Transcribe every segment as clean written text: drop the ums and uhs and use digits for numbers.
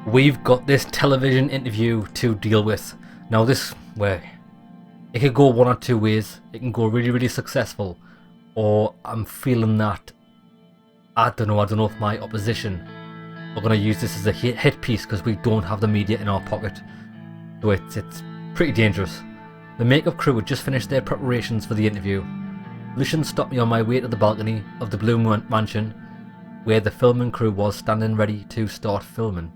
We've got this television interview to deal with. Now this way, it could go one or two ways. It can go really successful, or I'm feeling that, I don't know if my opposition are going to use this as a hit piece because we don't have the media in our pocket. So it's pretty dangerous. The makeup crew had just finished their preparations for the interview. Lucian stopped me on my way to the balcony of the Blue Mansion, where the filming crew was standing ready to start filming.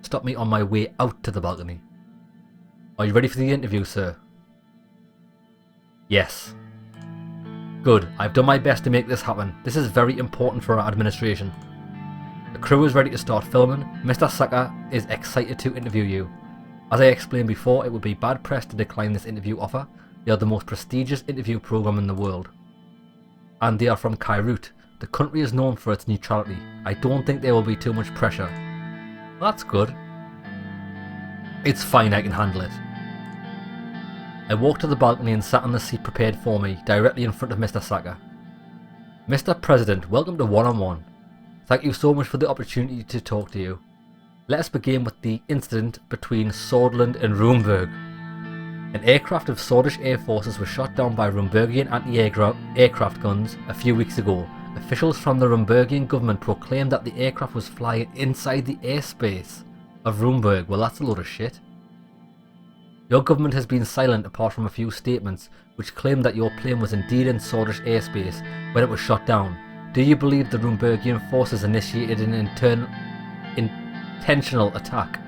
Stopped me on my way out to the balcony. Are you ready for the interview, sir? Yes. Good, I've done my best to make this happen. This is very important for our administration. The crew is ready to start filming. Mr. Saka is excited to interview you. As I explained before, it would be bad press to decline this interview offer. They are the most prestigious interview program in the world. And they are from Kairout. The country is known for its neutrality. I don't think there will be too much pressure. That's good. It's fine, I can handle it. I walked to the balcony and sat on the seat prepared for me, directly in front of Mr. Saka. Mr. President, welcome to One-on-One. Thank you so much for the opportunity to talk to you. Let us begin with the incident between Swordsland and Rumburg. An aircraft of Swedish Air Forces was shot down by Rumburgian anti-aircraft guns a few weeks ago. Officials from the Rumburgian government proclaimed that the aircraft was flying inside the airspace of Rumburg. Well, that's a load of shit. Your government has been silent apart from a few statements which claim that your plane was indeed in Swedish airspace when it was shot down. Do you believe the Rumburgian forces initiated an intentional attack?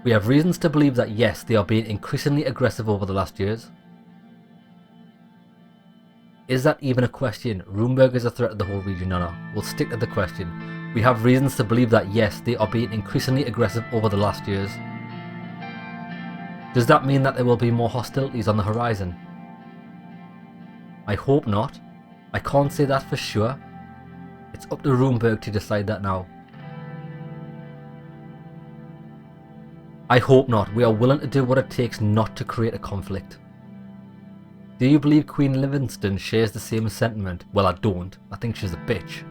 We have reasons to believe that yes, they are being increasingly aggressive over the last years. Is that even a question? Rumburg is a threat to the whole region. No, we'll stick to the question. We have reasons to believe that yes, they are being increasingly aggressive over the last years. Does that mean that there will be more hostilities on the horizon? I hope not. I can't say that for sure. It's up to Rumburg to decide that now. I hope not. We are willing to do what it takes not to create a conflict. Do you believe Queen Livingston shares the same sentiment? Well, I don't. I think she's a bitch.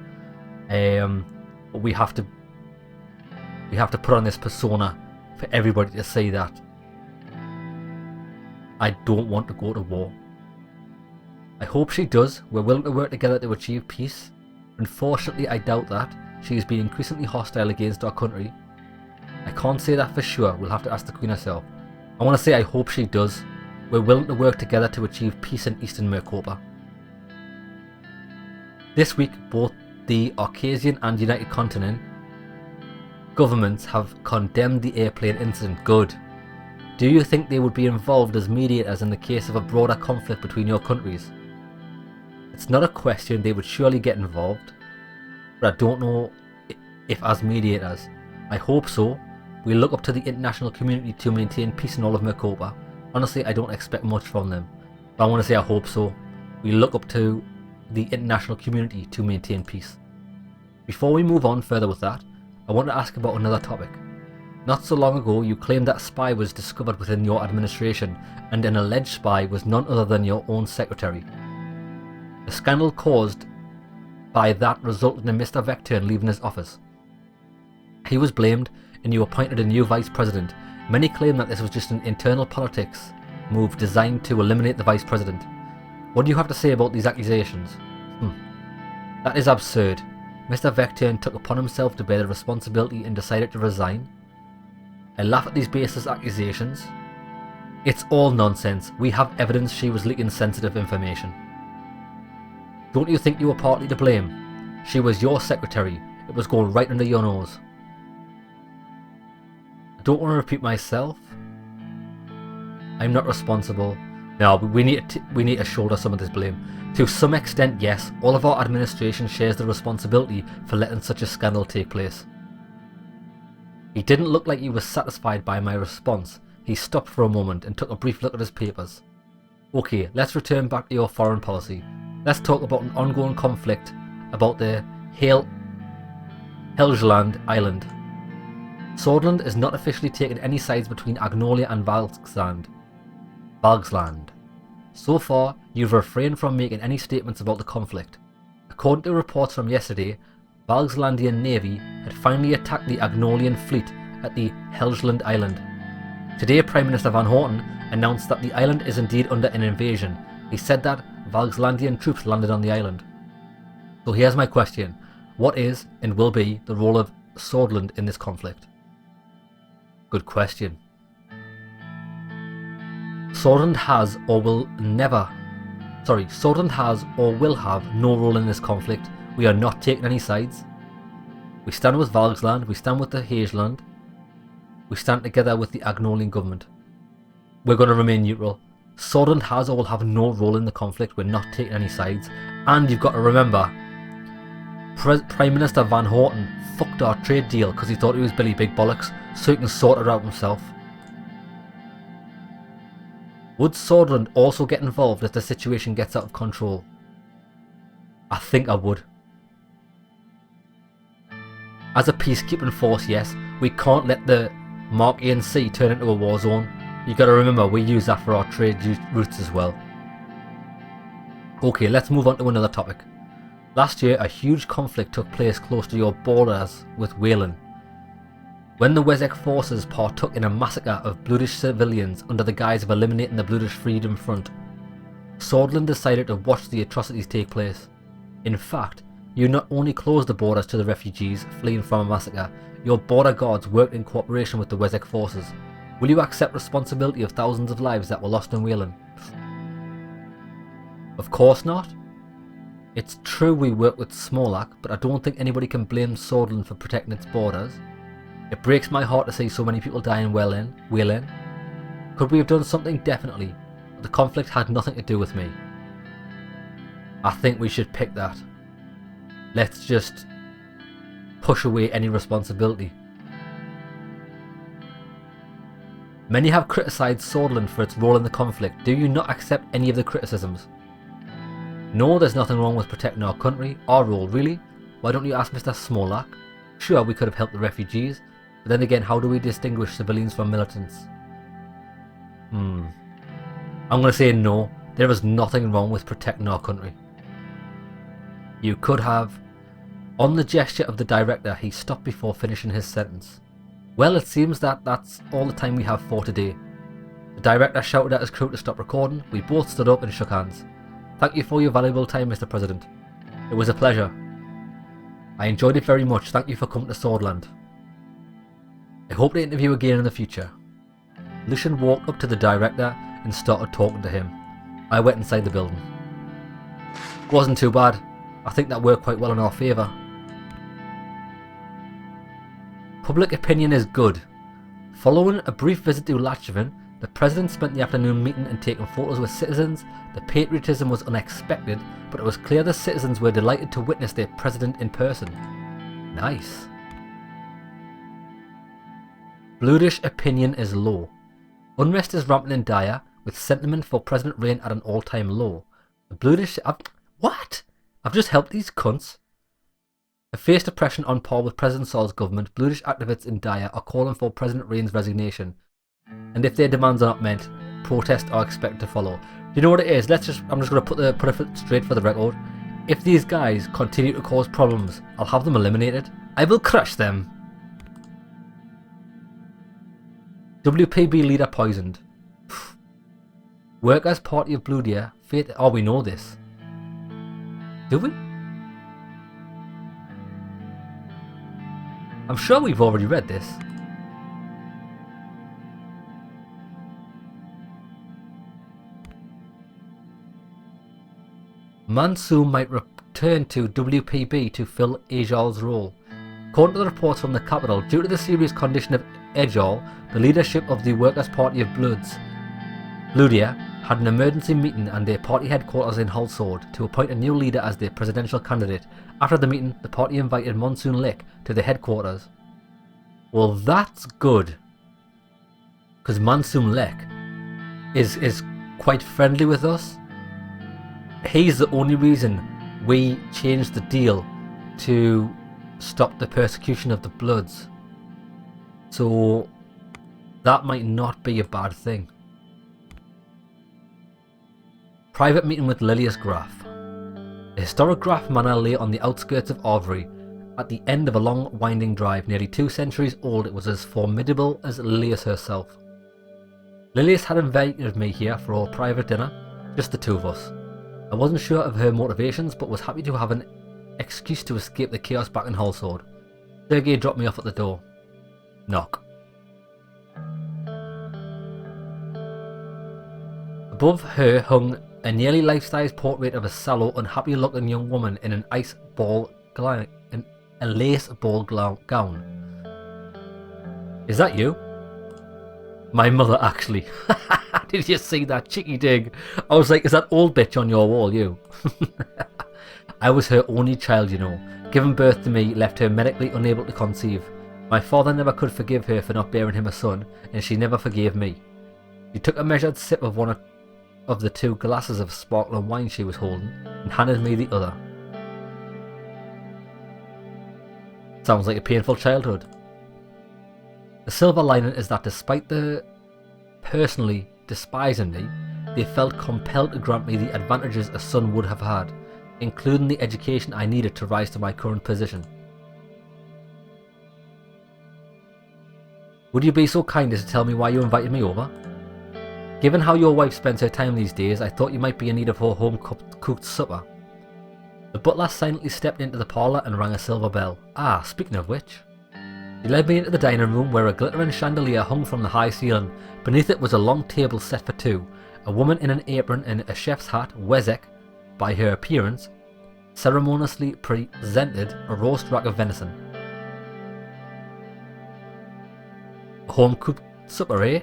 But we have to put on this persona for everybody to see that I don't want to go to war. I hope she does. We're willing to work together to achieve peace. Unfortunately, I doubt that. She has been increasingly hostile against our country. I can't say that for sure. We'll have to ask the Queen herself. I want to say I hope she does. We're willing to work together to achieve peace in Eastern Mercopa. This week, both the Caucasian and United Continent governments have condemned the airplane incident. Good. Do you think they would be involved as mediators in the case of a broader conflict between your countries? It's not a question. They would surely get involved, but I don't know if as mediators. I hope so. We look up to the international community to maintain peace in all of Mercopa. Honestly, I don't expect much from them, but I want to say I hope so. We look up to the international community to maintain peace. Before we move on further with that, I want to ask about another topic. Not so long ago, you claimed that a spy was discovered within your administration, and an alleged spy was none other than your own secretary. The scandal caused by that resulted in Mr. Vecturn leaving his office. He was blamed, and you appointed a new vice president. Many claim that this was just an internal politics move designed to eliminate the vice president. What do you have to say about these accusations? That is absurd. Mr. Vecturn took upon himself to bear the responsibility and decided to resign. I laugh at these baseless accusations. It's all nonsense. We have evidence she was leaking sensitive information. Don't you think you were partly to blame? She was your secretary. It was going right under your nose. I don't want to repeat myself. I'm not responsible. No, we need to shoulder some of this blame. To some extent, yes, all of our administration shares the responsibility for letting such a scandal take place. He didn't look like he was satisfied by my response. He stopped for a moment and took a brief look at his papers. Okay, let's return back to your foreign policy. Let's talk about an ongoing conflict about the Helgeland Island. Swordsland is not officially taking any sides between Agnolia and Valgsland. So far, you've refrained from making any statements about the conflict. According to reports from yesterday, Valgslandian Navy had finally attacked the Agnolian fleet at the Helgeland Island. Today, Prime Minister Van Horten announced that the island is indeed under an invasion. He said that Valkslandian troops landed on the island. So here's my question. What is and will be the role of Swordland in this conflict? Good question. Swordland has or will have no role in this conflict. We are not taking any sides. We stand with Valksland, we stand with the Helgeland, we stand together with the Agnolian government. We're going to remain neutral. Swordland has or will have no role in the conflict. We're not taking any sides. And you've got to remember, Prime Minister Van Horten fucked our trade deal because he thought he was Billy Big Bollocks, so he can sort it out himself. Would Swordland also get involved if the situation gets out of control? I think I would. As a peacekeeping force, yes, we can't let the Markian Sea turn into a war zone. You gotta remember, we use that for our trade routes as well. Okay, let's move on to another topic. Last year, a huge conflict took place close to your borders with Wales, when the Wessex forces partook in a massacre of Bloodish civilians under the guise of eliminating the Bloodish Freedom Front. Swordland decided to watch the atrocities take place. In fact, you not only closed the borders to the refugees fleeing from a massacre, your border guards worked in cooperation with the Wessex forces. Will you accept responsibility of thousands of lives that were lost in Wales? Of course not. It's true we work with Smolak, but I don't think anybody can blame Swordland for protecting its borders. It breaks my heart to see so many people die in Wales. Could we have done something? Definitely. But the conflict had nothing to do with me. I think we should pick that. Let's just push away any responsibility. Many have criticised Swordland for its role in the conflict. Do you not accept any of the criticisms? No, there's nothing wrong with protecting our country, our role, really. Why don't you ask Mr. Smolak? Sure, we could have helped the refugees, but then again, how do we distinguish civilians from militants? I'm going to say no, there is nothing wrong with protecting our country. You could have. On the gesture of the director, he stopped before finishing his sentence. Well, it seems that that's all the time we have for today. The director shouted at his crew to stop recording. We both stood up and shook hands. Thank you for your valuable time, Mr. President. It was a pleasure. I enjoyed it very much. Thank you for coming to Swordland. I hope to interview again in the future. Lucian walked up to the director and started talking to him. I went inside the building. Wasn't too bad. I think that worked quite well in our favour. Public opinion is good. Following a brief visit to Latchavin, the President spent the afternoon meeting and taking photos with citizens. The patriotism was unexpected, but it was clear the citizens were delighted to witness their President in person. Nice. Bloodish opinion is low. Unrest is rampant in Dyer, with sentiment for President Rain at an all-time low. The Bloodish... What? I've just helped these cunts. Have faced oppression on par with President Saul's government. Bloodish activists in Dyer are calling for President Rain's resignation. And if their demands are not met, protests are expected to follow. You know what it is? I'm just going to put it straight for the record. If these guys continue to cause problems, I'll have them eliminated. I will crush them. WPB leader poisoned. Workers' Party of Bloodia. Fate. Oh, we know this. Do we? I'm sure we've already read this. Mansoom might return to WPB to fill Ejal's role. According to the reports from the capital, due to the serious condition of Ejal, the leadership of the Workers' Party of Bloodia had an emergency meeting and their party headquarters in Hulsord to appoint a new leader as their presidential candidate. After the meeting, the party invited Monsoon Lake to the headquarters. Well, that's good, because Monsoon Lake is quite friendly with us. He's the only reason we changed the deal to stop the persecution of the Bloods. So that might not be a bad thing. Private meeting with Lilius Graf. The historic Graf manor lay on the outskirts of Arvery, At the end of a long, winding drive, nearly 2 centuries old, it was as formidable as Lilias herself. Lilias had invited me here for our private dinner, just the two of us. I wasn't sure of her motivations, but was happy to have an excuse to escape the chaos back in Holsword. Sergei dropped me off at the door. Knock. Above her hung a nearly life-size portrait of a sallow, unhappy-looking young woman in an lace ball gown. Is that you? My mother, actually. Did you see that cheeky dig? I was like, is that old bitch on your wall, you? I was her only child, you know. Giving birth to me left her medically unable to conceive. My father never could forgive her for not bearing him a son, and she never forgave me. She took a measured sip of one of the 2 glasses of sparkling wine she was holding, and handed me the other. Sounds like a painful childhood. The silver lining is that despite the personally despising me, they felt compelled to grant me the advantages a son would have had, including the education I needed to rise to my current position. Would you be so kind as to tell me why you invited me over? Given how your wife spends her time these days, I thought you might be in need of her home-cooked supper. The butler silently stepped into the parlour and rang a silver bell. Ah, speaking of which. He led me into the dining room where a glittering chandelier hung from the high ceiling. Beneath it was a long table set for 2. A woman in an apron and a chef's hat, Wezek, by her appearance, ceremoniously presented a roast rack of venison. Home-cooked supper, eh?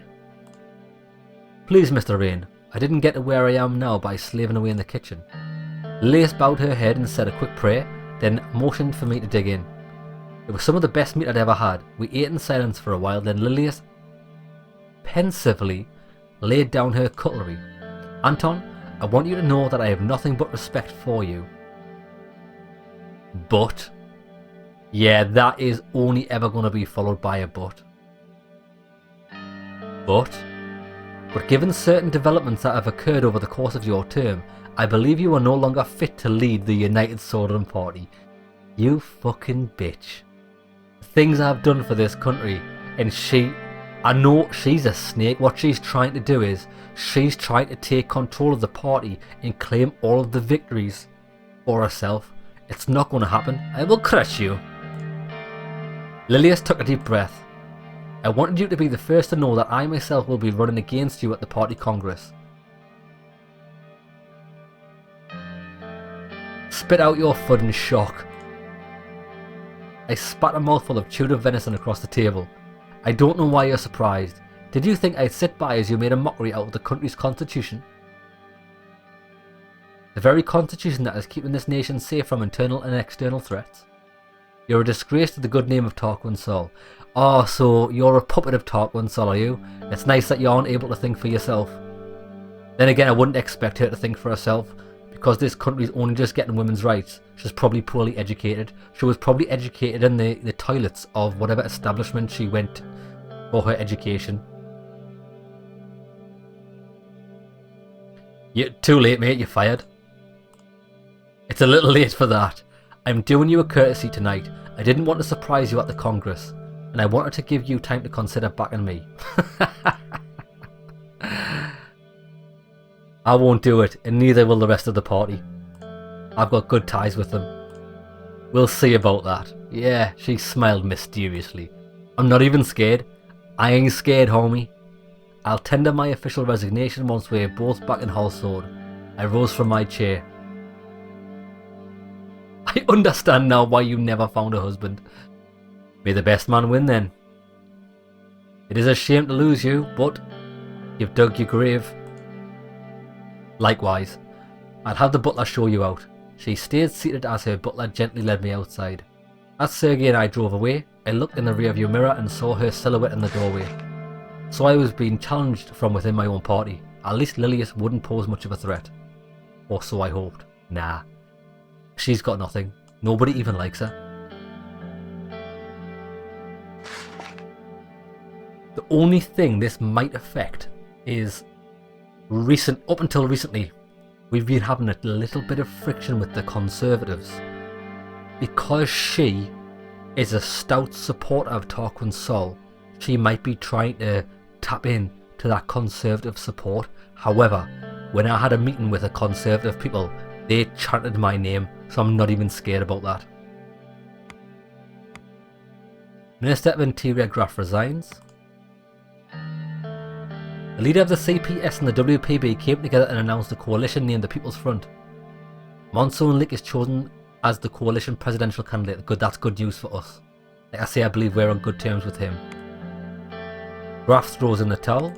Please, Mr. Rain, I didn't get to where I am now by slaving away in the kitchen. Lilias bowed her head and said a quick prayer, then motioned for me to dig in. It was some of the best meat I'd ever had. We ate in silence for a while, then Lilias pensively laid down her cutlery. Anton, I want you to know that I have nothing but respect for you. But? Yeah, that is only ever going to be followed by a but. But given certain developments that have occurred over the course of your term, I believe you are no longer fit to lead the United Swordsman Party. You fucking bitch. The things I've done for this country, and I know she's a snake. What she's trying to do is, she's trying to take control of the party and claim all of the victories for herself. It's not going to happen. I will crush you. Lilias took a deep breath. I wanted you to be the first to know that I myself will be running against you at the party congress. Spit out your food in shock. I spat a mouthful of chewed venison across the table. I don't know why you're surprised. Did you think I'd sit by as you made a mockery out of the country's constitution? The very constitution that is keeping this nation safe from internal and external threats? You're a disgrace to the good name of Tarquin Sol. Oh, so you're a puppet of Tarquin Sol, are you? It's nice that you aren't able to think for yourself. Then again, I wouldn't expect her to think for herself, because this country's only just getting women's rights. She's probably poorly educated. She was probably educated in the toilets of whatever establishment she went for her education. You're too late, mate, you're fired. It's a little late for that. I'm doing you a courtesy tonight. I didn't want to surprise you at the Congress, and I wanted to give you time to consider backing me. I won't do it, and neither will the rest of the party. I've got good ties with them. We'll see about that. Yeah, she smiled mysteriously. I'm not even scared. I ain't scared, homie. I'll tender my official resignation once we're both back in Holsword. I rose from my chair. I understand now why you never found a husband. May the best man win then. It is a shame to lose you, but you've dug your grave. Likewise, I'll have the butler show you out. She stayed seated as her butler gently led me outside. As Sergei and I drove away, I looked in the rearview mirror and saw her silhouette in the doorway. So I was being challenged from within my own party. At least Lilias wouldn't pose much of a threat. Or so I hoped. Nah. She's got nothing. Nobody even likes her. The only thing this might affect is up until recently, we've been having a little bit of friction with the Conservatives. Because she is a stout supporter of Tarquin's soul, she might be trying to tap in to that conservative support. However, when I had a meeting with the conservative people, they chanted my name, so I'm not even scared about that. Minister of Interior Graf resigns. The leader of the CPS and the WPB came together and announced a coalition named the People's Front. Monsoon Lick is chosen as the coalition presidential candidate. Good, that's good news for us. Like I say, I believe we're on good terms with him. Graf throws in the towel.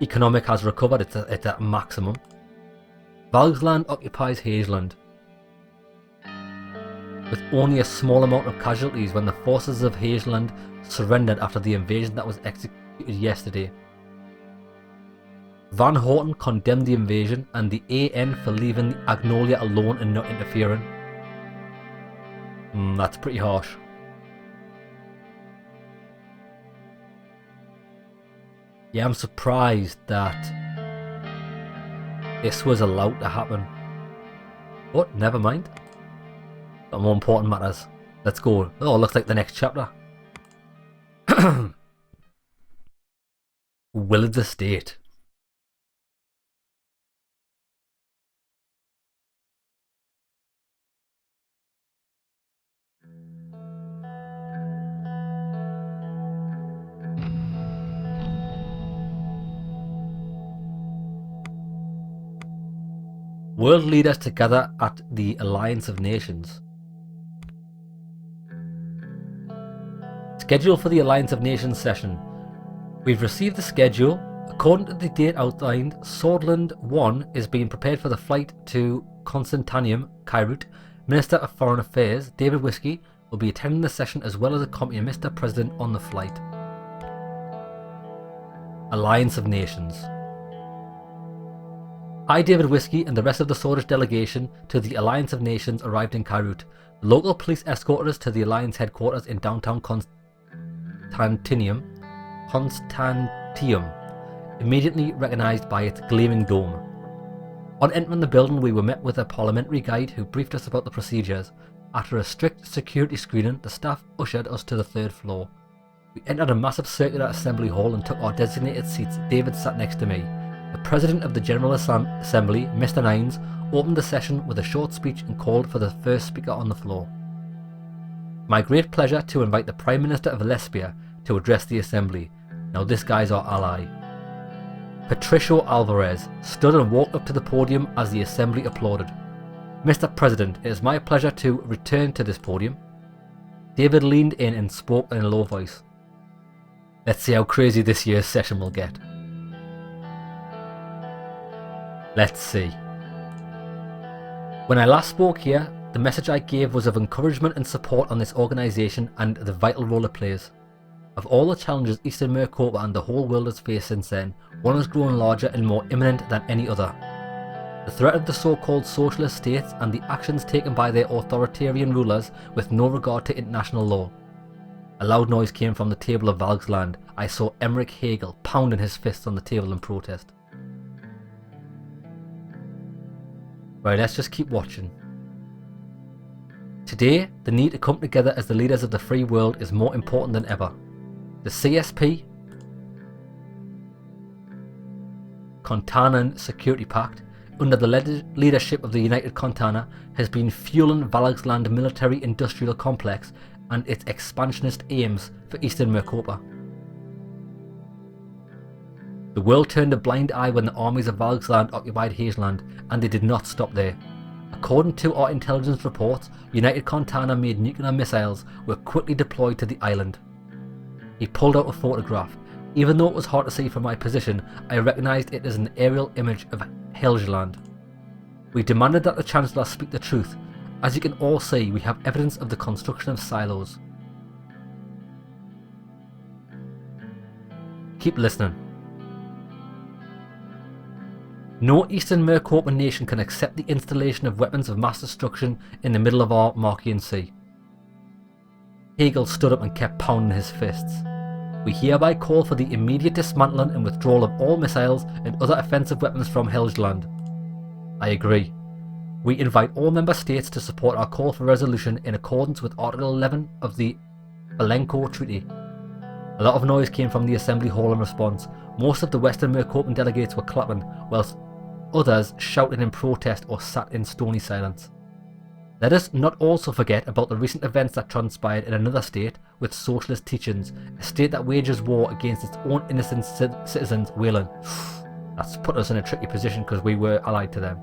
Economic has recovered, it's at maximum. Valgsland occupies Hazeland, with only a small amount of casualties when the forces of Hazeland surrendered after the invasion that was executed yesterday. Van Horten condemned the invasion and the AN for leaving the Agnolia alone and not interfering. That's pretty harsh. Yeah, I'm surprised that this was allowed to happen. But never mind. Got more important matters. Let's go. Oh, looks like the next chapter. Will of the State. World leaders together at the Alliance of Nations. Schedule for the Alliance of Nations session. We've received the schedule. According to the date outlined, Swordland 1 is being prepared for the flight to Constantinium, Cairut. Minister of Foreign Affairs, David Whiskey, will be attending the session as well as accompanying Mr. President on the flight. Alliance of Nations. I, David Whiskey, and the rest of the Swordfish delegation to the Alliance of Nations arrived in Cairut. Local police escorted us to the Alliance headquarters in downtown Constantium, immediately recognised by its gleaming dome. On entering the building, we were met with a parliamentary guide who briefed us about the procedures. After a strict security screening, the staff ushered us to the 3rd floor. We entered a massive circular assembly hall and took our designated seats. David sat next to me. The President of the General Assembly, Mr. Nines, opened the session with a short speech and called for the first speaker on the floor. My great pleasure to invite the Prime Minister of Lesbia to address the Assembly. Now this guy's our ally. Patricio Alvarez stood and walked up to the podium as the Assembly applauded. Mr. President, it is my pleasure to return to this podium. David leaned in and spoke in a low voice. Let's see how crazy this year's session will get. Let's see. When I last spoke here, the message I gave was of encouragement and support on this organisation and the vital role it plays. Of all the challenges Eastern Mercopa and the whole world has faced since then, one has grown larger and more imminent than any other. The threat of the so-called socialist states and the actions taken by their authoritarian rulers with no regard to international law. A loud noise came from the table of Valgsland. I saw Emmerich Hegel pounding his fists on the table in protest. Right, let's just keep watching. Today, the need to come together as the leaders of the free world is more important than ever. The CSP, Contanan Security Pact, under the leadership of the United Contana, has been fueling Valgsland military-industrial complex and its expansionist aims for Eastern Mercopa. The world turned a blind eye when the armies of Valgsland occupied Hazeland, and they did not stop there. According to our intelligence reports, United Contana made nuclear missiles were quickly deployed to the island. He pulled out a photograph. Even though it was hard to see from my position, I recognised it as an aerial image of Helgeland. We demanded that the Chancellor speak the truth. As you can all see, we have evidence of the construction of silos. Keep listening. No Eastern Mercopa nation can accept the installation of weapons of mass destruction in the middle of our Marchian Sea. Hegel stood up and kept pounding his fists. We hereby call for the immediate dismantling and withdrawal of all missiles and other offensive weapons from Helgeland. I agree. We invite all member states to support our call for resolution in accordance with Article 11 of the Alenco Treaty. A lot of noise came from the Assembly Hall in response. Most of the Western Mercopan delegates were clapping, whilst others shouted in protest or sat in stony silence. Let us not also forget about the recent events that transpired in another state with socialist teachings, a state that wages war against its own innocent citizens, Wales. That's put us in a tricky position because we were allied to them.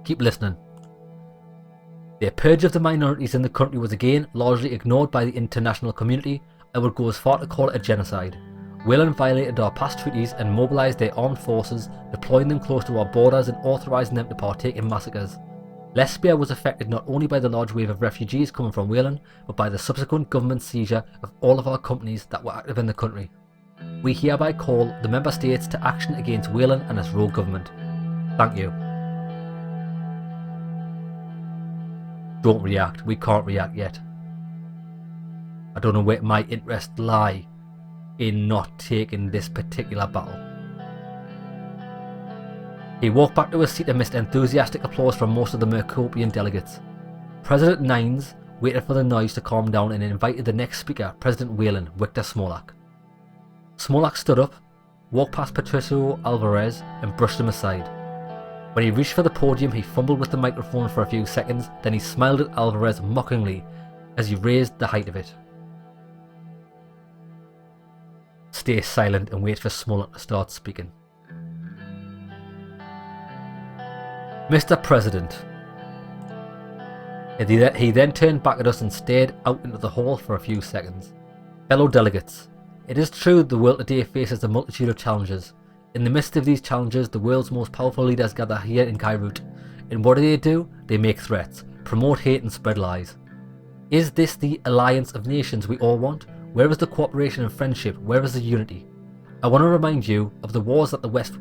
Keep listening. The purge of the minorities in the country was again largely ignored by the international community. I would go as far to call it a genocide. Wales violated our past treaties and mobilised their armed forces, deploying them close to our borders and authorising them to partake in massacres. Lesbia was affected not only by the large wave of refugees coming from Wales, but by the subsequent government seizure of all of our companies that were active in the country. We hereby call the member states to action against Wales and its rogue government. Thank you. Don't react. We can't react yet. I don't know where my interests lie in not taking this particular battle. He walked back to his seat amidst enthusiastic applause from most of the Mercopian delegates. President Nines waited for the noise to calm down and invited the next speaker, President Whelan, Victor Smolak. Smolak stood up, walked past Patricio Alvarez and brushed him aside. When he reached for the podium, he fumbled with the microphone for a few seconds, then he smiled at Alvarez mockingly as he raised the height of it. Stay silent and wait for Smolak to start speaking. Mr. President. He then turned back at us and stared out into the hall for a few seconds. Fellow delegates, it is true the world today faces a multitude of challenges. In the midst of these challenges, the world's most powerful leaders gather here in Beirut. And what do? They make threats, promote hate and spread lies. Is this the alliance of nations we all want? Where is the cooperation and friendship? Where is the unity? I want to remind you of the wars that the West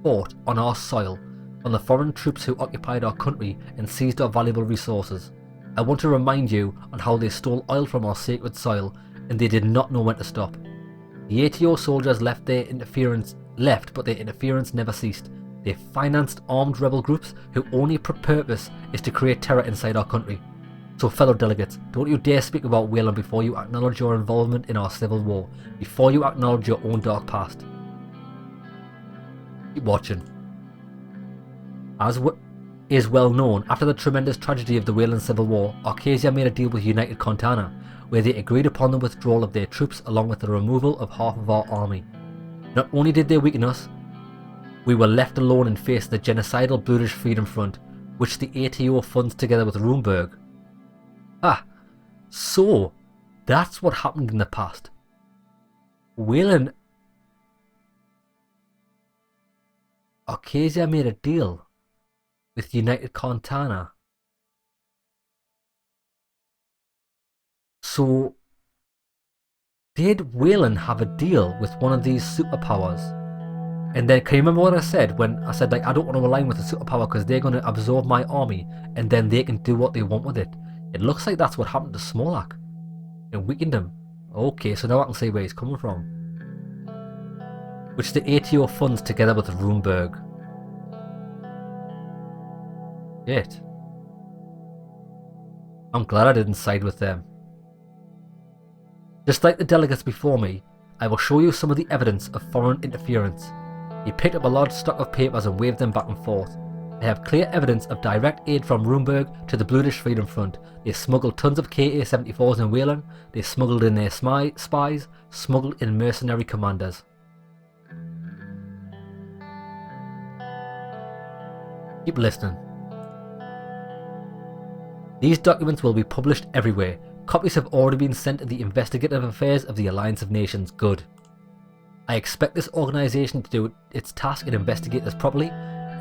fought on our soil, on the foreign troops who occupied our country and seized our valuable resources. I want to remind you on how they stole oil from our sacred soil and they did not know when to stop. The ATO soldiers left, but their interference never ceased. They financed armed rebel groups whose only purpose is to create terror inside our country. So fellow delegates, don't you dare speak about Wales before you acknowledge your involvement in our civil war, before you acknowledge your own dark past. Keep watching. As is well known, after the tremendous tragedy of the Wales Civil War, Arcasia made a deal with United Contana, where they agreed upon the withdrawal of their troops along with the removal of half of our army. Not only did they weaken us, we were left alone and faced the genocidal British Freedom Front, which the ATO funds together with Rumburg. So that's what happened in the past. Wales, Arcasia made a deal with United Contana. So did Wales have a deal with one of these superpowers? And then, can you remember what I said when I said, like, I don't want to align with a superpower because they're going to absorb my army and then they can do what they want with it? It looks like that's what happened to Smolak. It weakened him. Okay, so now I can see where he's coming from. Which the ATO funds together with Rumburg. Shit. I'm glad I didn't side with them. Just like the delegates before me, I will show you some of the evidence of foreign interference. He picked up a large stock of papers and waved them back and forth. They have clear evidence of direct aid from Rumburg to the British Freedom Front. They smuggled tons of Ka-74s in Wales, they smuggled in their spies, smuggled in mercenary commanders. Keep listening. These documents will be published everywhere. Copies have already been sent to the Investigative Affairs of the Alliance of Nations. Good. I expect this organisation to do its task and investigate this properly,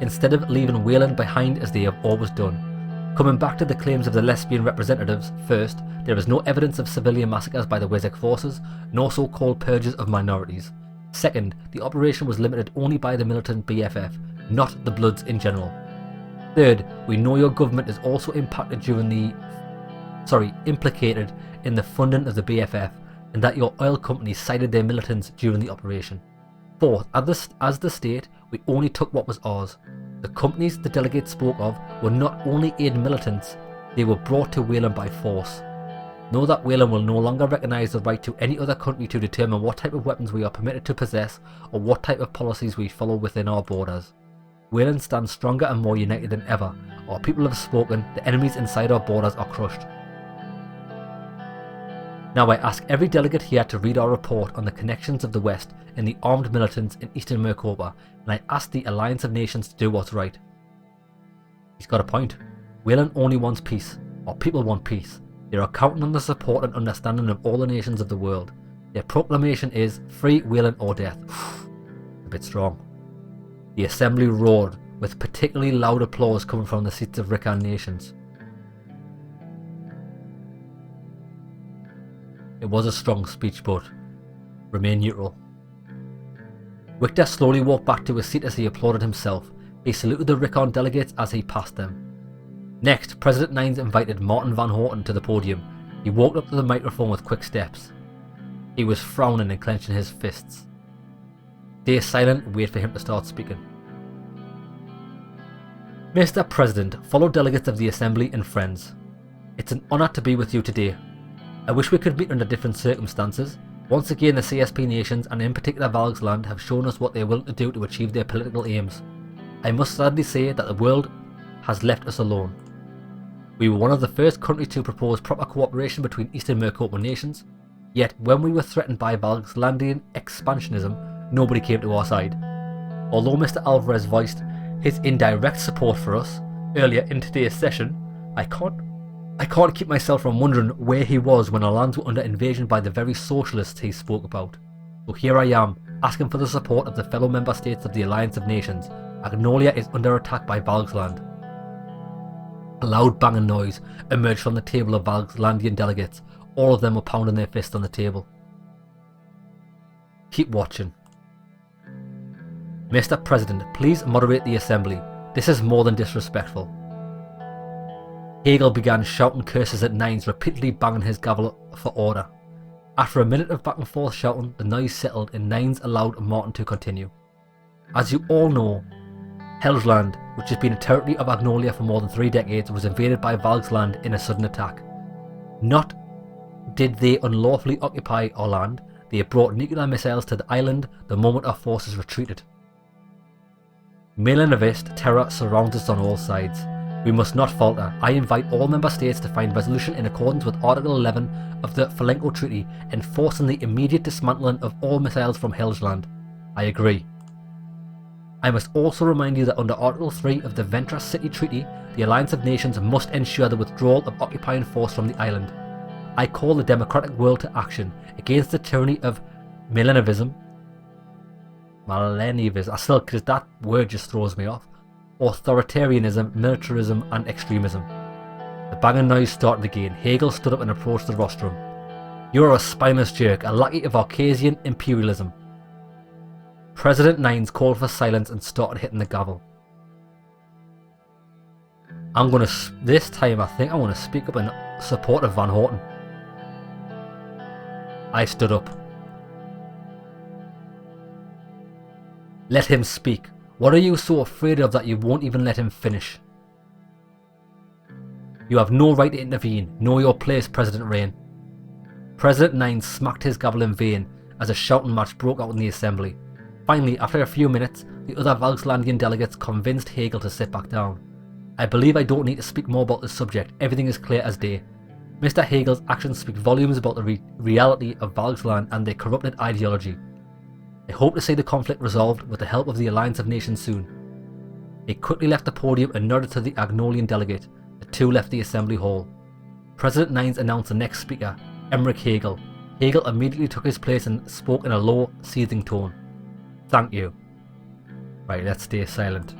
instead of leaving Wales behind as they have always done. Coming back to the claims of the lesbian representatives, first, there is no evidence of civilian massacres by the Wessex forces, nor so-called purges of minorities. Second, the operation was limited only by the militant BFF, not the Bloods in general. Third, we know your government is also implicated in the funding of the BFF, and that your oil companies sided their militants during the operation. Fourth, as the state, we only took what was ours. The companies the delegates spoke of were not only aid militants, they were brought to Wayland by force. Know that Wayland will no longer recognise the right to any other country to determine what type of weapons we are permitted to possess or what type of policies we follow within our borders. Wayland stands stronger and more united than ever. Our people have spoken, the enemies inside our borders are crushed. Now I ask every delegate here to read our report on the connections of the West and the armed militants in Eastern Maricopa, and I ask the Alliance of Nations to do what's right. He's got a point. Wayland only wants peace. Our people want peace. They are counting on the support and understanding of all the nations of the world. Their proclamation is, free Wayland or death. A bit strong. The assembly roared, with particularly loud applause coming from the seats of Rican nations. It was a strong speech, but remain neutral. Victor slowly walked back to his seat as he applauded himself. He saluted the Rican delegates as he passed them. Next, President Nines invited Martin Van Horten to the podium. He walked up to the microphone with quick steps. He was frowning and clenching his fists. Stay silent and wait for him to start speaking. Mr. President, fellow delegates of the Assembly and friends, it's an honour to be with you today. I wish we could meet under different circumstances. Once again, the CSP nations, and in particular Valgsland, have shown us what they are willing to do to achieve their political aims. I must sadly say that the world has left us alone. We were one of the first countries to propose proper cooperation between Eastern Maricopa nations, yet when we were threatened by Valgslandian expansionism, nobody came to our side. Although Mr. Alvarez voiced his indirect support for us earlier in today's session, I can't keep myself from wondering where he was when our lands were under invasion by the very socialists he spoke about. So here I am, asking for the support of the fellow member states of the Alliance of Nations. Agnolia is under attack by Valgsland. A loud banging noise emerged from the table of Valgslandian delegates. All of them were pounding their fists on the table. Keep watching. Mr. President, please moderate the assembly. This is more than disrespectful. Hegel began shouting curses at Nines, repeatedly banging his gavel for order. After a minute of back and forth shouting, the noise settled and Nines allowed Martin to continue. As you all know, Helgeland, which has been a territory of Agnolia for more than 3 decades, was invaded by Valgsland in a sudden attack. Not did they unlawfully occupy our land, they brought nuclear missiles to the island the moment our forces retreated. Milanavist terror surrounds us on all sides. We must not falter. I invite all member states to find resolution in accordance with Article 11 of the Falenko Treaty, enforcing the immediate dismantling of all missiles from Helgeland. I agree. I must also remind you that under Article 3 of the Ventra City Treaty, the Alliance of Nations must ensure the withdrawal of occupying force from the island. I call the democratic world to action against the tyranny of Milenivism. Because that word just throws me off. Authoritarianism, militarism and extremism. The banging noise started again. Hegel stood up and approached the rostrum. You are a spineless jerk, a lackey of Caucasian imperialism. President Nines called for silence and started hitting the gavel. This time I think I want to speak up in support of Van Horten. I stood up. Let him speak. What are you so afraid of that you won't even let him finish? You have no right to intervene. Know your place, President Rain. President Nines smacked his gavel in vain as a shouting match broke out in the assembly. Finally, after a few minutes, the other Valgslandian delegates convinced Hegel to sit back down. I believe I don't need to speak more about this subject. Everything is clear as day. Mr. Hegel's actions speak volumes about the reality of Valgsland and their corrupted ideology. I hope to see the conflict resolved with the help of the Alliance of Nations soon. He quickly left the podium and nodded to the Agnolian delegate. The two left the assembly hall. President Nines announced the next speaker, Emmerich Hegel. Hegel immediately took his place and spoke in a low, seething tone. Thank you. Right, let's stay silent.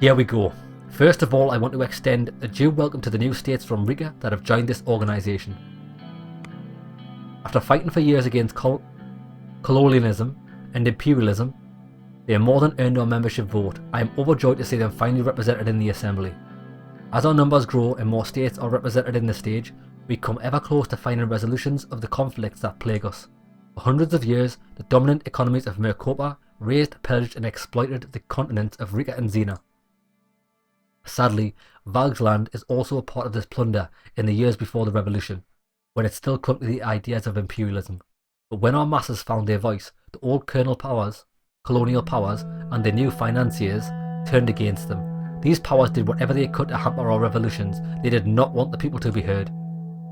Here we go. First of all, I want to extend a due welcome to the new states from Riga that have joined this organisation. After fighting for years against colonialism and imperialism, they have more than earned our membership vote. I am overjoyed to see them finally represented in the assembly. As our numbers grow and more states are represented in the stage, we come ever close to finding resolutions of the conflicts that plague us. For hundreds of years, the dominant economies of Maricopa raised, pillaged and exploited the continents of Riga and Xena. Sadly, Valgsland is also a part of this plunder in the years before the revolution, when it still clung to the ideas of imperialism. But when our masses found their voice, the old colonial powers, and their new financiers turned against them. These powers did whatever they could to hamper our revolutions. They did not want the people to be heard.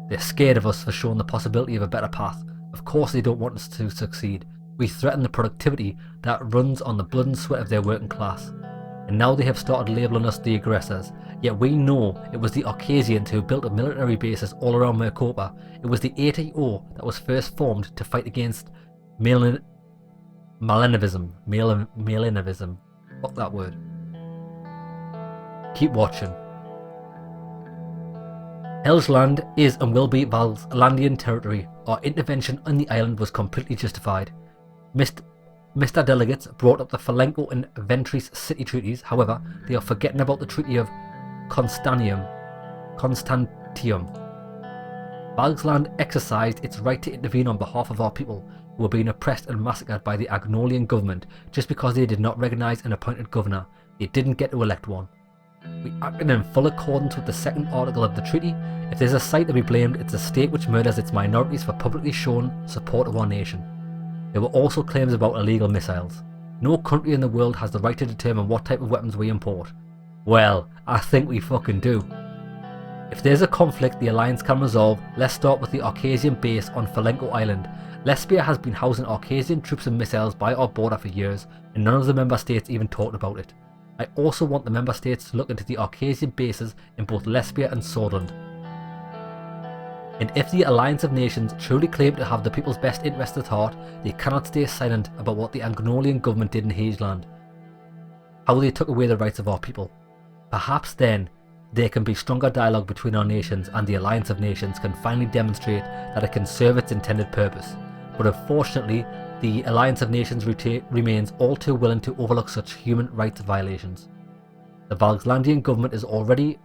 They're scared of us for showing the possibility of a better path. Of course they don't want us to succeed. We threaten the productivity that runs on the blood and sweat of their working class. And now they have started labelling us the aggressors. Yet we know it was the Arcasians who built military bases all around Mercopa. It was the ATO that was first formed to fight against Malinovism. Fuck that word. Keep watching. Helgeland is and will be Valslandian territory. Our intervention on the island was completely justified. Mr. Delegates brought up the Falenko and Ventris city treaties. However, they are forgetting about the Treaty of Constantium. Valsland exercised its right to intervene on behalf of our people, who were being oppressed and massacred by the Agnolian government just because they did not recognise an appointed governor. They didn't get to elect one. We acted in full accordance with the second article of the treaty. If there's a site to be blamed, it's a state which murders its minorities for publicly showing support of our nation. There were also claims about illegal missiles. No country in the world has the right to determine what type of weapons we import. Well, I think we fucking do. If there's a conflict the Alliance can resolve, let's start with the Arcasian base on Falenko Island. Lesbia has been housing Arcasian troops and missiles by our border for years, and none of the member states even talked about it. I also want the member states to look into the Arcasian bases in both Lesbia and Swordland. And if the Alliance of Nations truly claim to have the people's best interests at heart, they cannot stay silent about what the Agnolian government did in Helgeland. How they took away the rights of our people. Perhaps then, there can be stronger dialogue between our nations, and the Alliance of Nations can finally demonstrate that it can serve its intended purpose. But unfortunately, the Alliance of Nations remains all too willing to overlook such human rights violations. The Valslandian government is already,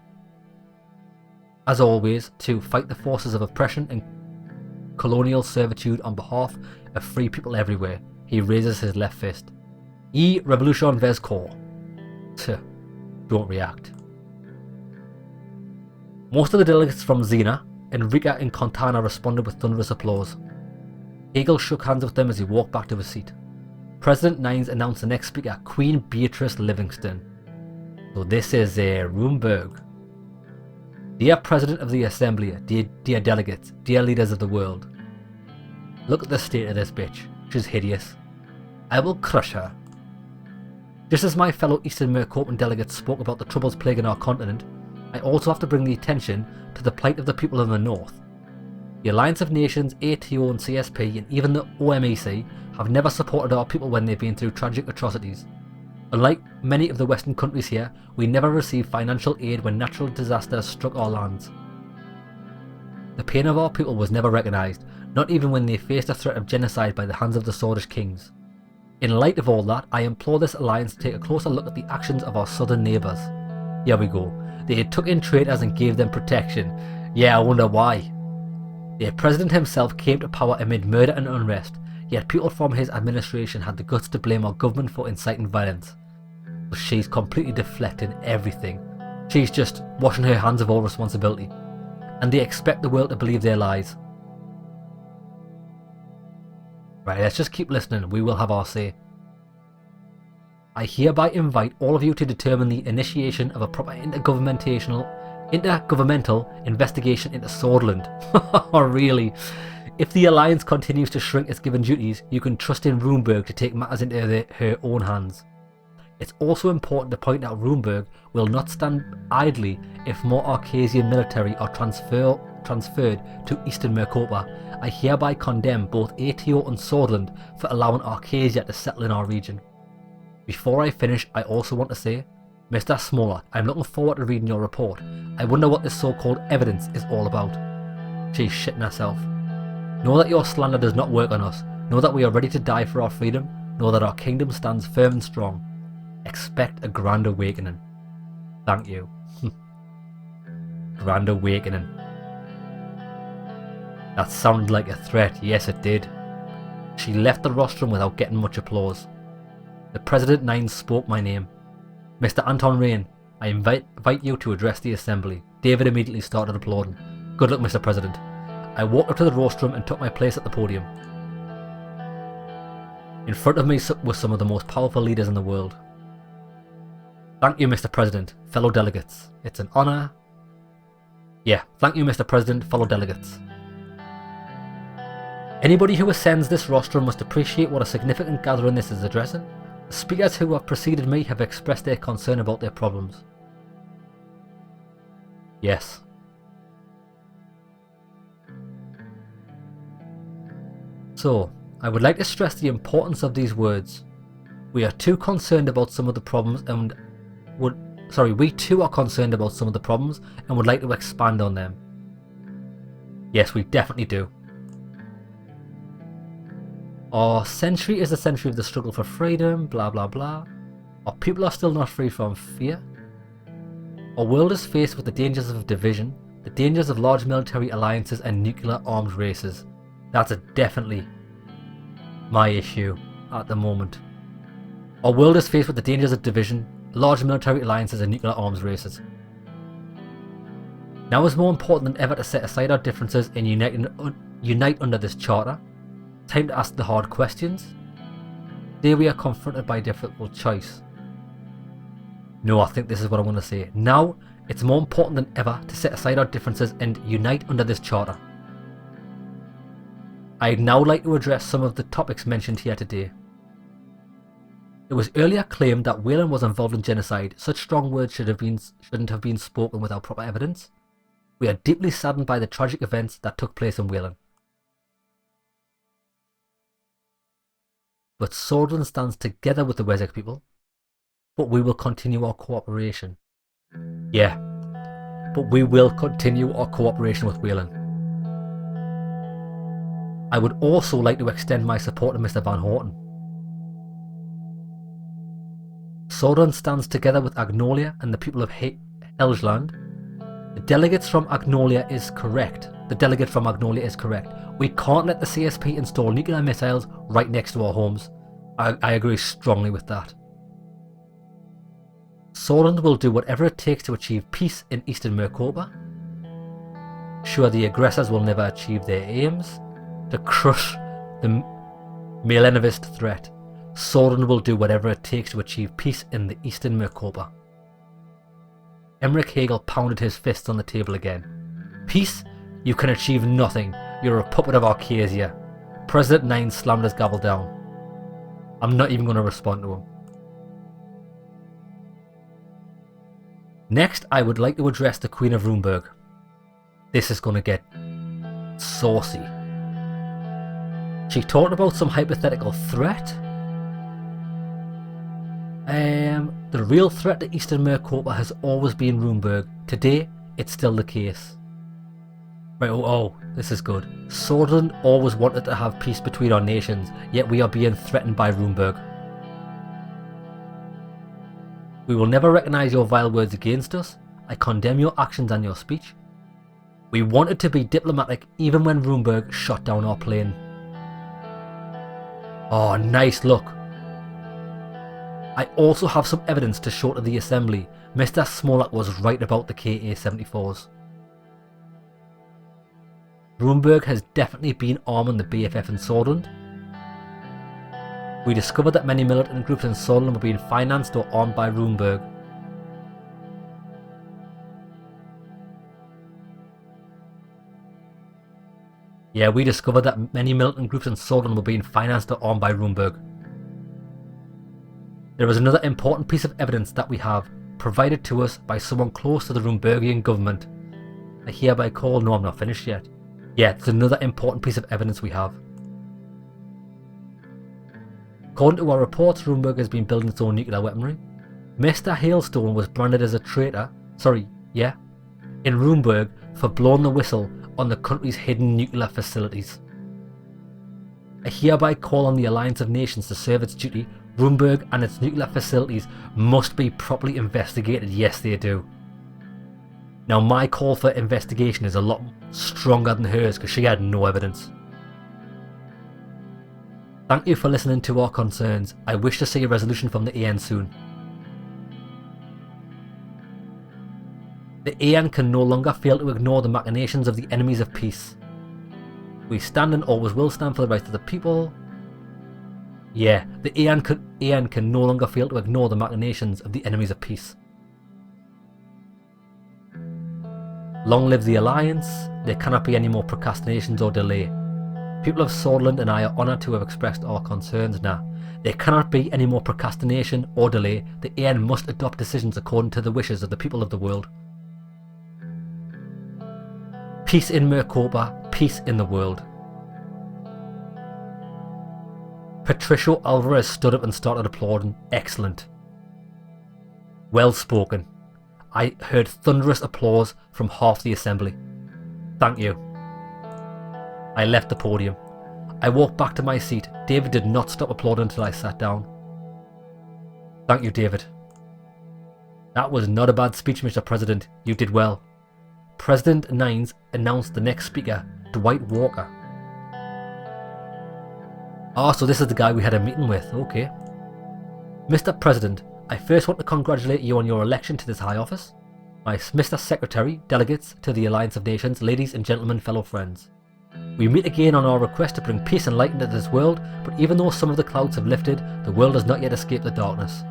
as always, to fight the forces of oppression and colonial servitude on behalf of free people everywhere. He raises his left fist. E Revolution Vez Corps. Don't react. Most of the delegates from Xena, Enrica and Contana responded with thunderous applause. Hegel shook hands with them as he walked back to his seat. President Nines announced the next speaker, Queen Beatrice Livingston. So this is Rumburg. Dear President of the Assembly, dear delegates, dear leaders of the world. Look at the state of this bitch. She's hideous. I will crush her. Just as my fellow Eastern Mercopan delegates spoke about the troubles plaguing our continent, I also have to bring the attention to the plight of the people in the north. The Alliance of Nations, ATO and CSP, and even the OMEC have never supported our people when they've been through tragic atrocities. Unlike many of the Western countries here, we never received financial aid when natural disasters struck our lands. The pain of our people was never recognised, not even when they faced a threat of genocide by the hands of the Swordish kings. In light of all that, I implore this alliance to take a closer look at the actions of our southern neighbours. Here we go. They took in traitors and gave them protection. Yeah, I wonder why. Their president himself came to power amid murder and unrest, yet people from his administration had the guts to blame our government for inciting violence. But she's completely deflecting everything. She's just washing her hands of all responsibility. And they expect the world to believe their lies. Right, let's just keep listening. We will have our say. I hereby invite all of you to determine the initiation of a proper intergovernmental investigation into Swordland. Oh, really? If the Alliance continues to shrink its given duties, you can trust in Rumburg to take matters into her own hands. It's also important to point out Rumburg will not stand idly if more Arcasian military are transferred to Eastern Mercopa. I hereby condemn both ATO and Swordland for allowing Arcasia to settle in our region. Before I finish, I also want to say, Mr. Smollett, I'm looking forward to reading your report. I wonder what this so-called evidence is all about. She's shitting herself. Know that your slander does not work on us. Know that we are ready to die for our freedom. Know that our kingdom stands firm and strong. Expect a grand awakening. Thank you. Grand awakening. That sounded like a threat. Yes, it did. She left the rostrum without getting much applause. The President 9 spoke my name. Mr. Anton Rain, I invite you to address the assembly. David immediately started applauding. Good luck, Mr. President. I walked up to the rostrum and took my place at the podium. In front of me were some of the most powerful leaders in the world. Thank you, Mr. President, fellow delegates. It's an honour. Yeah, thank you, Mr. President, fellow delegates. Anybody who ascends this rostrum must appreciate what a significant gathering this is addressing. The speakers who have preceded me have expressed their concern about their problems. Yes. So, I would like to stress the importance of these words. We are too concerned about some of the problems and we too are concerned about some of the problems and would like to expand on them. Yes, we definitely do. Our century is the century of the struggle for freedom, blah blah blah. Our people are still not free from fear. Our world is faced with the dangers of division, the dangers of large military alliances and nuclear armed races. That's definitely my issue at the moment. Our world is faced with the dangers of division, large military alliances and nuclear arms races. Now is more important than ever to set aside our differences and unite under this charter. Time to ask the hard questions. Today we are confronted by a difficult choice. No, I think this is what I want to say. Now, it's more important than ever to set aside our differences and unite under this charter. I'd now like to address some of the topics mentioned here today. It was earlier claimed that Wayland was involved in genocide. Such strong words shouldn't have been spoken without proper evidence. We are deeply saddened by the tragic events that took place in Wayland. But Suzerain stands together with the Wessex people. But we will continue our cooperation. Yeah, but we will continue our cooperation with Wayland. I would also like to extend my support to Mr. Van Horten. Suzerain stands together with Agnolia and the people of Helgeland. The delegate from Agnolia is correct. We can't let the CSP install nuclear missiles right next to our homes. I agree strongly with that. Suzerain will do whatever it takes to achieve peace in Eastern Mercopa. Sure, the aggressors will never achieve their aims. To crush the Milenovist threat, Suzerain will do whatever it takes to achieve peace in the Eastern Mercopa. Emmerich Hegel pounded his fists on the table again. Peace? You can achieve nothing. You're a puppet of Arcasia. President 9 slammed his gavel down. I'm not even going to respond to him. Next, I would like to address the Queen of Rumburg. This is going to get saucy. She talked about some hypothetical threat. The real threat to Eastern Mercopa has always been Rumburg. Today, it's still the case. Right, this is good. Suzerain always wanted to have peace between our nations, yet we are being threatened by Rumburg. We will never recognise your vile words against us. I condemn your actions and your speech. We wanted to be diplomatic even when Rumburg shot down our plane. Oh, nice look. I also have some evidence to show to the assembly. Mr. Smolak was right about the KA-74s. Rumburg has definitely been arming the BFF in Suzerain. We discovered that many militant groups in Suzerain were being financed or armed by Rumburg. Yeah, we discovered that many militant groups in Suzerain were being financed or armed by Rumburg. There is another important piece of evidence that we have, provided to us by someone close to the Rumburgian government. I hereby call... No, I'm not finished yet. Yeah, there's another important piece of evidence we have. According to our reports, Rumburg has been building its own nuclear weaponry. Mr. Hailstone was branded as a traitor, in Rumburg for blowing the whistle on the country's hidden nuclear facilities. I hereby call on the Alliance of Nations to serve its duty. Rumburg and its nuclear facilities must be properly investigated. Yes, they do. Now, my call for investigation is a lot stronger than hers because she had no evidence. Thank you for listening to our concerns. I wish to see a resolution from the AN soon. The AN can no longer fail to ignore the machinations of the enemies of peace. We stand and always will stand for the rights of the people. Yeah, the AN can no longer fail to ignore the machinations of the enemies of peace. Long live the Alliance. There cannot be any more procrastinations or delay. People of Swordland and I are honoured to have expressed our concerns now. There cannot be any more procrastination or delay. The AN must adopt decisions according to the wishes of the people of the world. Peace in Mercopa, peace in the world. Patricio Alvarez stood up and started applauding. Excellent. Well spoken. I heard thunderous applause from half the assembly. Thank you. I left the podium. I walked back to my seat. David did not stop applauding until I sat down. Thank you, David. That was not a bad speech, Mr. President. You did well. President Nines announced the next speaker, Dwight Walker. Ah, so this is the guy we had a meeting with. Okay. Mr. President, I first want to congratulate you on your election to this high office. Mr. Secretary, delegates to the Alliance of Nations, ladies and gentlemen, fellow friends. We meet again on our request to bring peace and light into this world, but even though some of the clouds have lifted, the world has not yet escaped the darkness.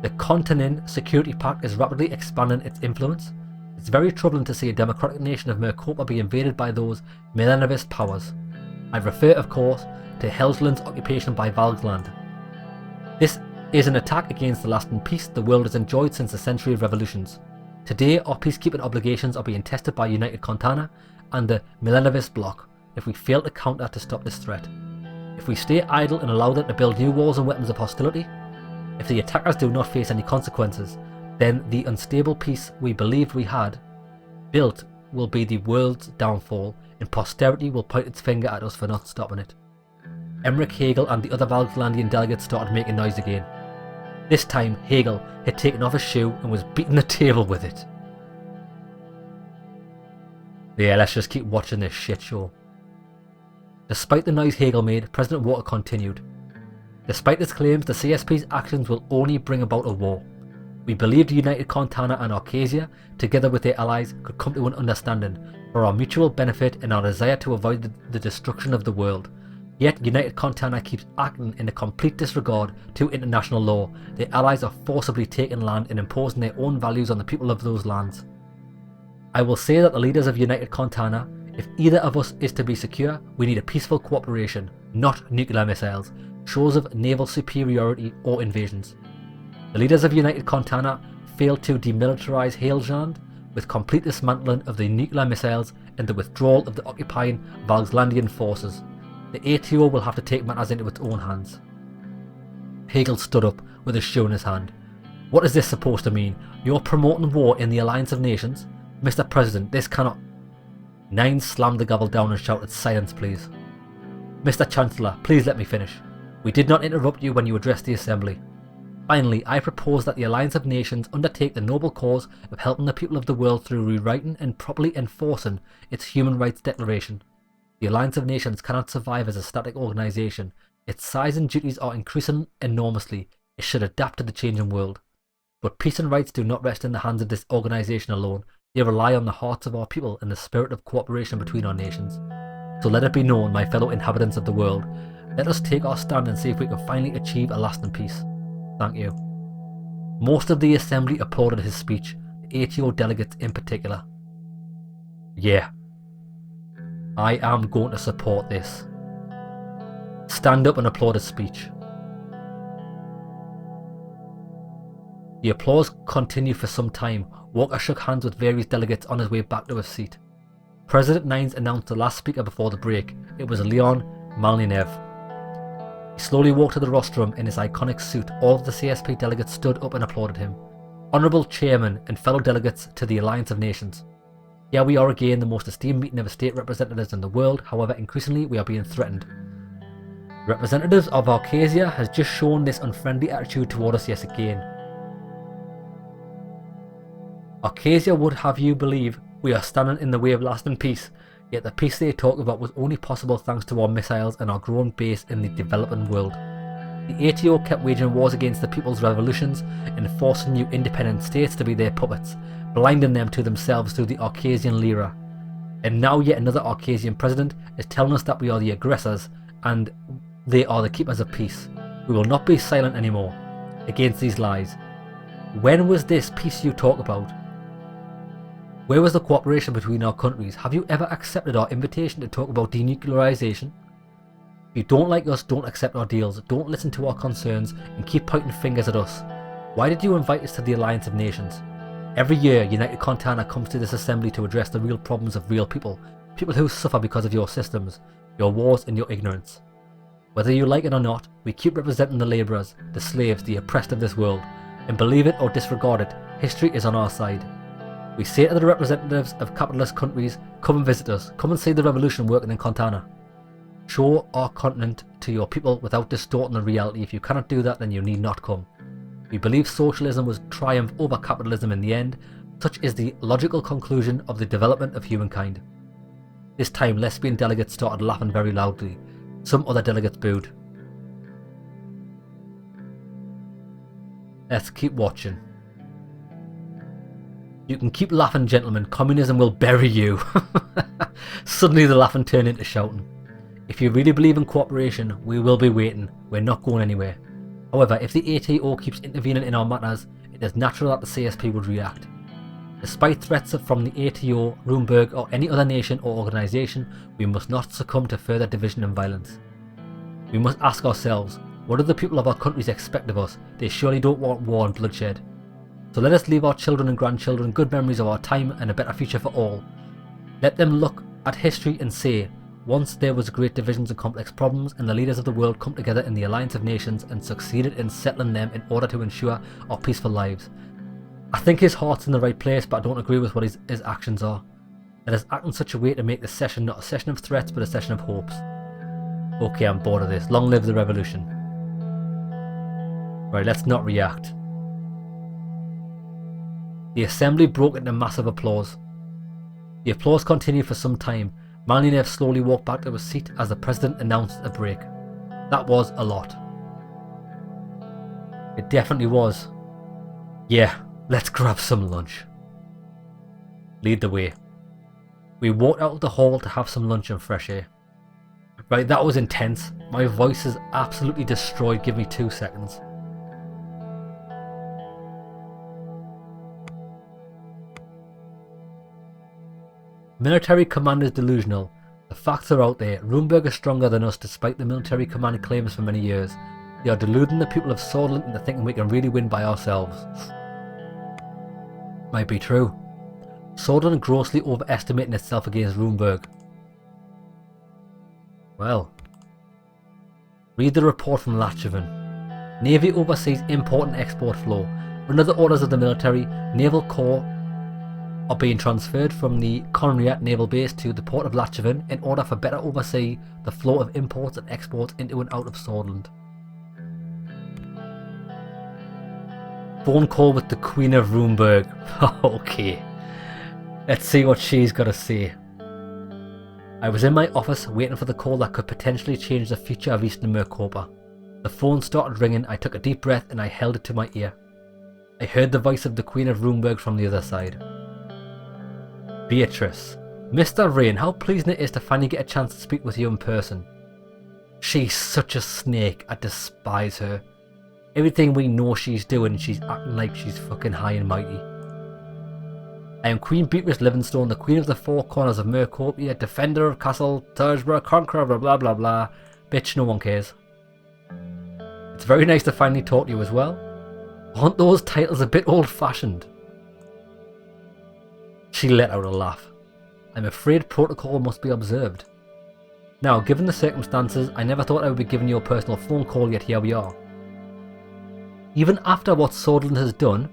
The Continent Security Pact is rapidly expanding its influence. It's very troubling to see a democratic nation of Mercopa be invaded by those millenivist powers. I refer, of course, to Helsland's occupation by Valgland. This is an attack against the lasting peace the world has enjoyed since the century of revolutions. Today, our peacekeeping obligations are being tested by United Contana and the millenivist bloc if we fail to counter to stop this threat. If we stay idle and allow them to build new walls and weapons of hostility, if the attackers do not face any consequences, then the unstable peace we believed we had built will be the world's downfall, and posterity will point its finger at us for not stopping it. Emmerich Hegel and the other Valglandian delegates started making noise again. This time, Hegel had taken off his shoe and was beating the table with it. Yeah, let's just keep watching this shit show. Despite the noise Hegel made, President Walker continued. Despite his claims, the CSP's actions will only bring about a war. We believed United Contana and Arcasia, together with their allies, could come to an understanding for our mutual benefit and our desire to avoid the destruction of the world. Yet United Contana keeps acting in a complete disregard to international law. Their allies are forcibly taking land and imposing their own values on the people of those lands. I will say that the leaders of United Contana, if either of us is to be secure, we need a peaceful cooperation, not nuclear missiles, shows of naval superiority or invasions. The leaders of United Contana failed to demilitarize Helsland with complete dismantling of the nuclear missiles and the withdrawal of the occupying Valglandian forces. The ATO will have to take matters into its own hands. Hegel stood up with his shoe in his hand. What is this supposed to mean? You're promoting war in the Alliance of Nations? Mr. President, this cannot... Nines slammed the gavel down and shouted, silence please. Mr. Chancellor, please let me finish. We did not interrupt you when you addressed the Assembly. Finally, I propose that the Alliance of Nations undertake the noble cause of helping the people of the world through rewriting and properly enforcing its Human Rights Declaration. The Alliance of Nations cannot survive as a static organisation. Its size and duties are increasing enormously. It should adapt to the changing world. But peace and rights do not rest in the hands of this organisation alone. They rely on the hearts of our people and the spirit of cooperation between our nations. So let it be known, my fellow inhabitants of the world, let us take our stand and see if we can finally achieve a lasting peace. Thank you. Most of the assembly applauded his speech, the ATO delegates in particular. Yeah. I am going to support this. Stand up and applaud his speech. The applause continued for some time. Walker shook hands with various delegates on his way back to his seat. President Nines announced the last speaker before the break. It was Leon Malninev. He slowly walked to the rostrum in his iconic suit. All of the CSP delegates stood up and applauded him. Honourable Chairman and fellow delegates to the Alliance of Nations. Here we are again, the most esteemed meeting of state representatives in the world. However, increasingly we are being threatened. Representatives of Arcasia has just shown this unfriendly attitude toward us yet again. Arcasia would have you believe we are standing in the way of lasting peace. Yet the peace they talk about was only possible thanks to our missiles and our growing base in the developing world. The ATO kept waging wars against the people's revolutions and forcing new independent states to be their puppets, blinding them to themselves through the Arcasian Lyra. And now yet another Arcasian president is telling us that we are the aggressors and they are the keepers of peace. We will not be silent anymore against these lies. When was this peace you talk about? Where was the cooperation between our countries? Have you ever accepted our invitation to talk about denuclearization? If you don't like us, don't accept our deals, don't listen to our concerns, and keep pointing fingers at us. Why did you invite us to the Alliance of Nations? Every year, United Contana comes to this assembly to address the real problems of real people, people who suffer because of your systems, your wars and your ignorance. Whether you like it or not, we keep representing the labourers, the slaves, the oppressed of this world, and believe it or disregard it, history is on our side. We say to the representatives of capitalist countries, come and visit us, come and see the revolution working in Contana. Show our continent to your people without distorting the reality. If you cannot do that, then you need not come. We believe socialism was triumph over capitalism in the end. Such is the logical conclusion of the development of humankind. This time, lesbian delegates started laughing very loudly. Some other delegates booed. Let's keep watching. You can keep laughing, gentlemen. Communism will bury you. Suddenly the laughing turned into shouting. If you really believe in cooperation, we will be waiting. We're not going anywhere. However, if the ATO keeps intervening in our matters, it is natural that the CSP would react. Despite threats from the ATO, Rumburg or any other nation or organisation, we must not succumb to further division and violence. We must ask ourselves, what do the people of our countries expect of us? They surely don't want war and bloodshed. So let us leave our children and grandchildren good memories of our time and a better future for all. Let them look at history and say, once there was great divisions and complex problems, and the leaders of the world come together in the Alliance of Nations and succeeded in settling them in order to ensure our peaceful lives. I think his heart's in the right place, but I don't agree with what his actions are. Let us act in such a way to make this session not a session of threats, but a session of hopes. Okay, I'm bored of this. Long live the revolution. Right, let's not react. The assembly broke into massive applause. The applause continued for some time. Malninev slowly walked back to his seat as the president announced a break. That was a lot. It definitely was. Yeah, let's grab some lunch. Lead the way. We walked out of the hall to have some lunch and fresh air. Right, that was intense. My voice is absolutely destroyed. Give me 2 seconds. Military command is delusional. The facts are out there. Rumburg is stronger than us despite the military command claims for many years. They are deluding the people of Swordsland into thinking we can really win by ourselves. Might be true. Swordsland grossly overestimating itself against Rumburg. Well. Read the report from Latchavan. Navy oversees import and export flow. Under the orders of the military, Naval Corps are being transferred from the Conriat Naval Base to the port of Latchavan in order for better oversee the flow of imports and exports into and out of Swordsland. Phone call with the Queen of Rumburg. Okay, let's see what she's got to say. I was in my office waiting for the call that could potentially change the future of Eastern Mercopa. The phone started ringing. I took a deep breath and I held it to my ear. I heard the voice of the Queen of Rumburg from the other side. Beatrice. Mr. Rain, how pleasing it is to finally get a chance to speak with you in person. She's such a snake, I despise her. Everything we know she's doing, she's acting like she's fucking high and mighty. I am Queen Beatrice Livingstone, the Queen of the Four Corners of Mercopia, Defender of Castle Tursborough, Conqueror, blah blah blah blah. Bitch, no one cares. It's very nice to finally talk to you as well. Aren't those titles a bit old-fashioned? She let out a laugh. I'm afraid protocol must be observed. Now, given the circumstances, I never thought I would be giving you a personal phone call, yet here we are. Even after what Swordsland has done,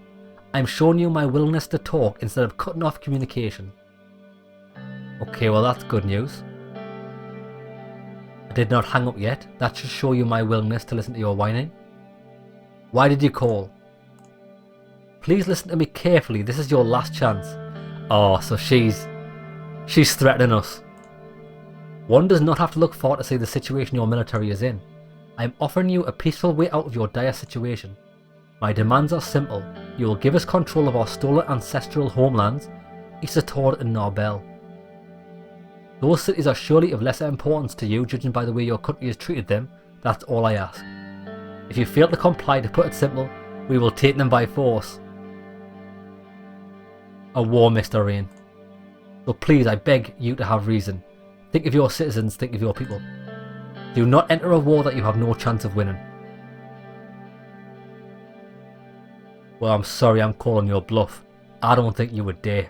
I'm showing you my willingness to talk instead of cutting off communication. Okay, well that's good news. I did not hang up yet. That should show you my willingness to listen to your whining. Why did you call? Please listen to me carefully. This is your last chance. Oh, so she's threatening us. One does not have to look far to see the situation your military is in. I am offering you a peaceful way out of your dire situation. My demands are simple. You will give us control of our stolen ancestral homelands, Isator and Narbel. Those cities are surely of lesser importance to you, judging by the way your country has treated them. That's all I ask. If you fail to comply, to put it simple, we will take them by force. A war, Mr. Rain. So please, I beg you to have reason. Think of your citizens, think of your people. Do not enter a war that you have no chance of winning. Well, I'm sorry, I'm calling your bluff. I don't think you would dare.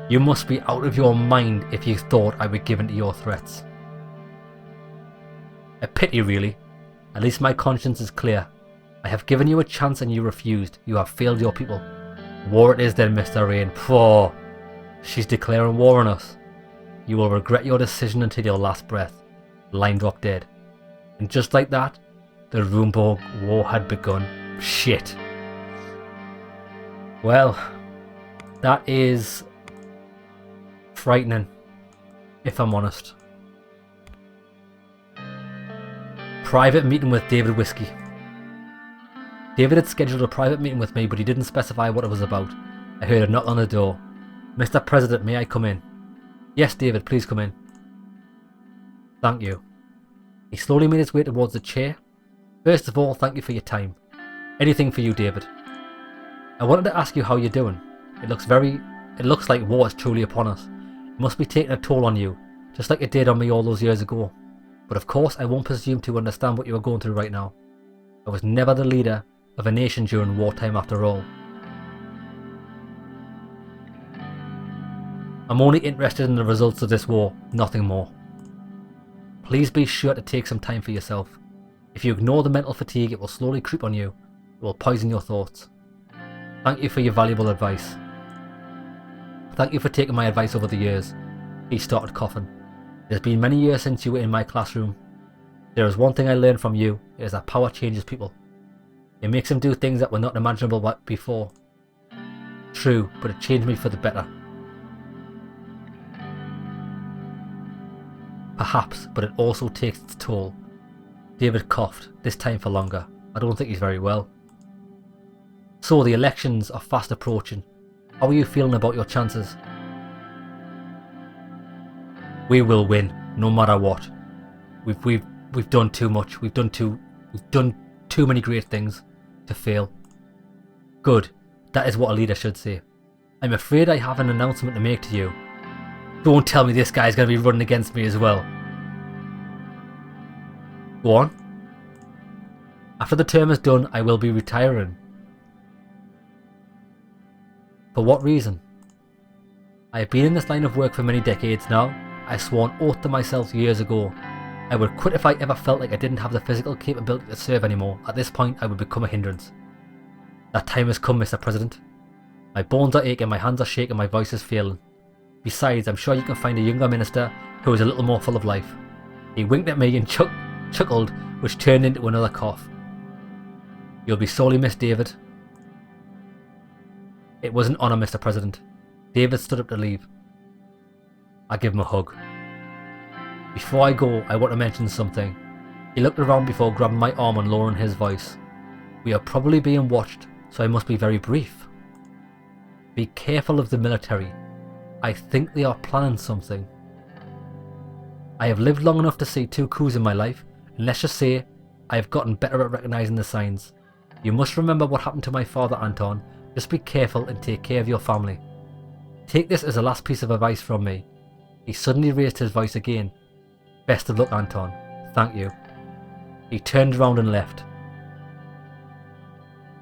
You must be out of your mind if you thought I would give in to your threats. A pity, really. At least my conscience is clear. I have given you a chance and you refused. You have failed your people. War it is then, Mr. Rain. Phew. She's declaring war on us. You will regret your decision until your last breath. Line dropped dead. And just like that, the Rumburg war had begun. Shit. Well, that is frightening, if I'm honest. Private meeting with David Whiskey. David had scheduled a private meeting with me, but he didn't specify what it was about. I heard a knock on the door. Mr. President, may I come in? Yes, David, please come in. Thank you. He slowly made his way towards the chair. First of all, thank you for your time. Anything for you, David. I wanted to ask you how you're doing. It looks like war is truly upon us. It must be taking a toll on you, just like it did on me all those years ago. But of course, I won't presume to understand what you are going through right now. I was never the leader of a nation during wartime after all. I'm only interested in the results of this war, nothing more. Please be sure to take some time for yourself. If you ignore the mental fatigue, it will slowly creep on you. It will poison your thoughts. Thank you for your valuable advice. Thank you for taking my advice over the years. He started coughing. It has been many years since you were in my classroom. There is one thing I learned from you. It is that power changes people. It makes them do things that were not imaginable before. True, but it changed me for the better. Perhaps, but it also takes its toll. David coughed, this time for longer. I don't think he's very well. So the elections are fast approaching. How are you feeling about your chances? We will win, no matter what. We've done too much. We've done too many great things to fail. Good. That is what a leader should say. I'm afraid I have an announcement to make to you. Don't tell me this guy's going to be running against me as well. Go on. After the term is done, I will be retiring. For what reason? I have been in this line of work for many decades now. I swore an oath to myself years ago. I would quit if I ever felt like I didn't have the physical capability to serve anymore. At this point, I would become a hindrance. That time has come, Mr. President. My bones are aching, my hands are shaking, my voice is failing. Besides, I'm sure you can find a younger minister who is a little more full of life. He winked at me and chuckled, which turned into another cough. You'll be sorely missed, David. It was an honour, Mr. President. David stood up to leave. I give him a hug. Before I go, I want to mention something. He looked around before grabbing my arm and lowering his voice. We are probably being watched, so I must be very brief. Be careful of the military. I think they are planning something. I have lived long enough to see 2 coups in my life, and let's just say I have gotten better at recognising the signs. You must remember what happened to my father, Anton. Just be careful and take care of your family. Take this as a last piece of advice from me. He suddenly raised his voice again. Best of luck, Anton. Thank you. He turned around and left.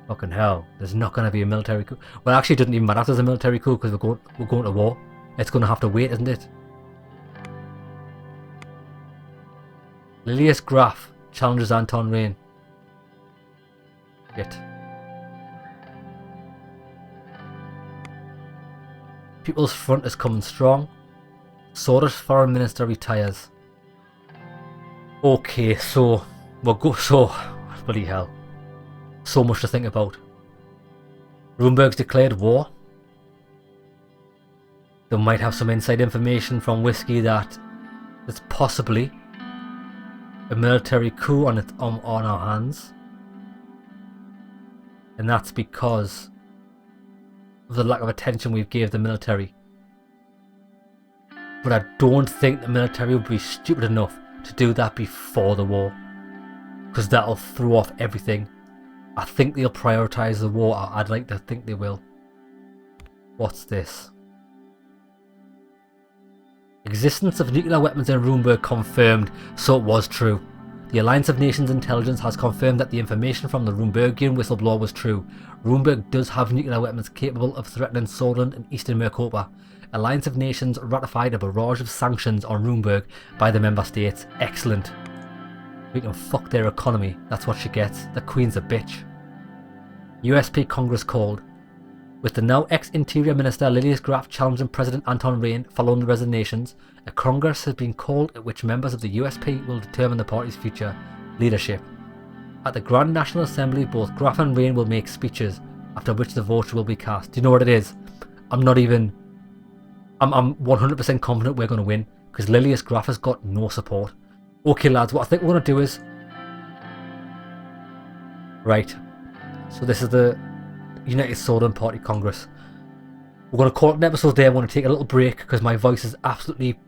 Fucking hell, there's not going to be a military coup. Well, actually it doesn't even matter if there's a military coup because we're going to war. It's going to have to wait, isn't it? Lilius Graf challenges Anton Rain. Shit. People's Front is coming strong. Swedish Foreign Minister retires. Okay, so bloody hell. So much to think about. Rumburg's declared war. They might have some inside information from Whiskey that there's possibly a military coup on our hands. And that's because of the lack of attention we've gave the military. But I don't think the military would be stupid enough to do that before the war, because that'll throw off everything. I think they'll prioritise the war. I'd like to think they will. What's this? Existence of nuclear weapons in Rumburg confirmed, so it was true. The Alliance of Nations intelligence has confirmed that the information from the Rumburgian whistleblower was true. Rumburg does have nuclear weapons capable of threatening Solent and Eastern Mercopa. Alliance of Nations ratified a barrage of sanctions on Rumburg by the member states. Excellent. We can fuck their economy. That's what she gets. The Queen's a bitch. USP Congress called. With the now ex-Interior Minister Lilias Graf challenging President Anton Rain following the resignations, a Congress has been called at which members of the USP will determine the party's future leadership. At the Grand National Assembly, both Graf and Rain will make speeches, after which the vote will be cast. Do you know what it is? I'm 100% confident we're going to win, because Lilias Graf has got no support. Okay lads, what I think we're going to do is... Right, so this is the United Southern Party Congress. We're going to call it an episode there. I'm going to take a little break because my voice is absolutely...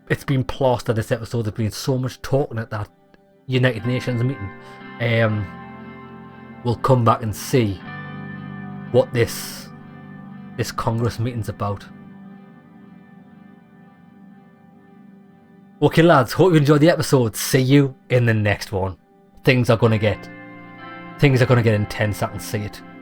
It's been plastered this episode. There's been so much talking at that United Nations meeting. We'll come back and see what this Congress meeting's about. Okay lads, hope you enjoyed the episode. See you in the next one. Things are going to get intense, I can see it.